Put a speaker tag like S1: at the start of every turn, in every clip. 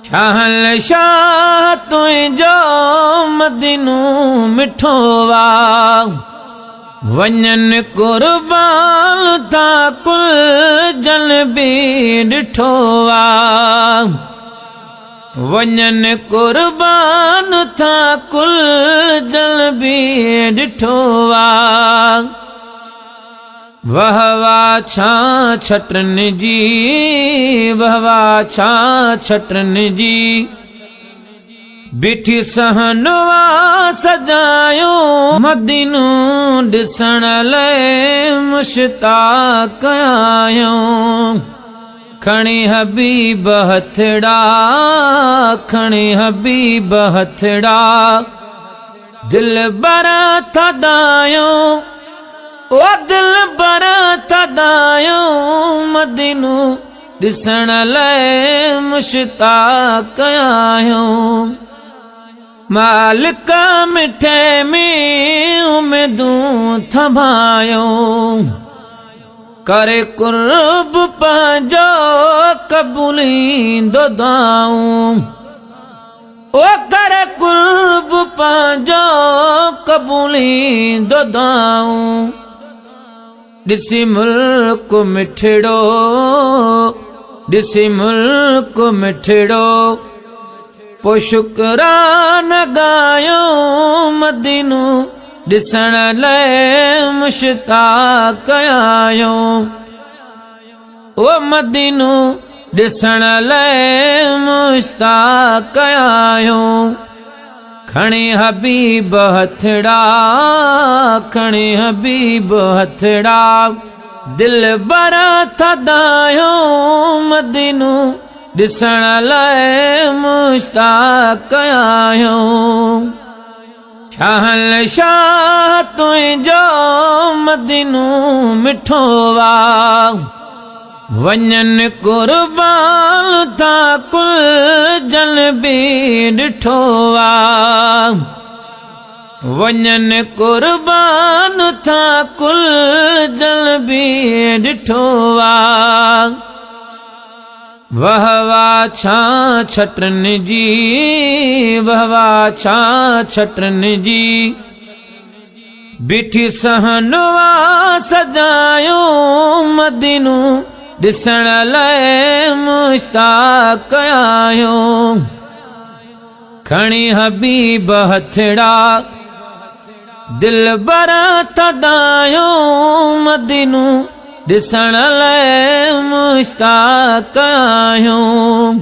S1: शाहल शाह तुंहिंजो मदीनो मिठो वा वञनि कुर्बान था कुल जन बि ॾिठो वा वञनि कुर्बान था कुल जन बि ॾिठो वा वह वाह छा छटनि जी वह वाह छा छटनि जी बिठी सहनवा सजायो मदीनो ॾिसण लाइ मुश्ताक़ आहियूं खणी हबीब हथड़ा खणी हबीब हथड़ा दिल बरा थदायो ओ दिल बरा थदायो मदीनो ॾिसण लाइ मुश्ताक़ आहियूं मालिक मिठे में उम्मीदूं थमायो करे कुर्ब पंहिंजो क़बूलींदो दुआऊं ओ करे कुर्ब पंहिंजो क़बूलींदो दुआऊं ॾिसी मुल्क मिठड़ो ॾिसी मुल्क मिठड़ो पो शुक्रान गायो मदीनो ॾिसण लाइ मुश्ताक़ आहियूं ओ मदीनो ॾिसण लाइ मुश्ताक़ आहियूं खणी हबीब हथड़ा खणी हबीब हथड़ा दिल बरा थदायो मदीनो ॾिसण लाइ मुश्ताक़ आहियूं शाहल शाह तुंहिंजो मदीनो मिठो वा वञनि कुर्बान था कुल जन बि ॾिठो वा वञनि कुर्बान था कुल जन बि ॾिठो वा वह वाह छा छटनि जी वह वाह छा छटनि जी बिठी सहनवा सजायो मदीनो ॾिसण लाइ मुश्ताक़ आहियूं खणी हबीब हथड़ा दिल बरा थदायो मदीनो ॾिसण लाइ मुश्ताक़ आहियूं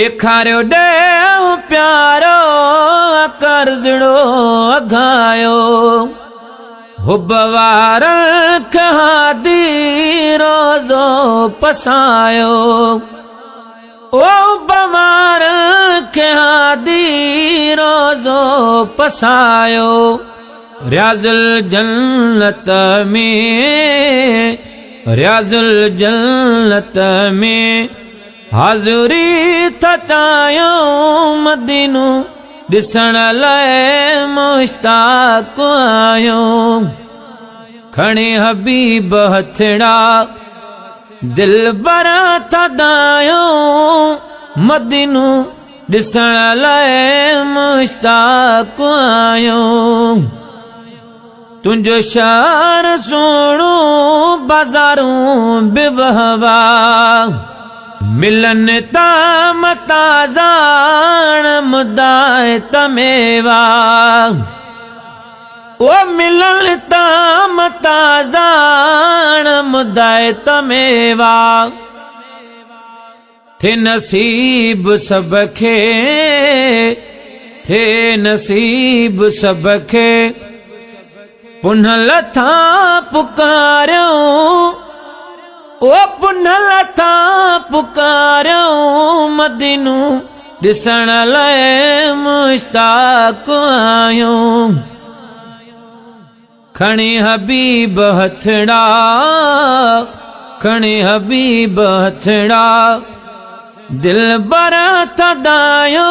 S1: ॾेखारियो ॾेउ प्यारो कर्ज़ड़ो अघायो हुब वारनि खे हादी रोज़ो पसायो ओ हुब वारनि खे हादी रोज़ो पसायो रियाज़ुल जन्नत में रियाज़ुल जन्नत में हाज़ुरी थचायो मदीनो ॾिसण लाइ मुश्ताक़ आहियूं खणी हबीब हथड़ा दिल बरा थदायो मदीनो ॾिसण लाइ मुश्ताक़ आहियूं तुंहिंजो शहर सोणो बाज़ारूं बि वहवा मिलन ताम ताज़ाण मुदाए तमेवा ओ मिलन ताम ताज़ाण मुदाए तमेवा थे नसीब सबखे थे नसीब सबखे पुनः लथा पुकारियो ओ पुनः लथा पुकारियो मदीनो ॾिसण लाइ मुश्ताक़ आहियूं खणी हबीब हथड़ा खणी हबीब हथड़ा दिल बरा थदायो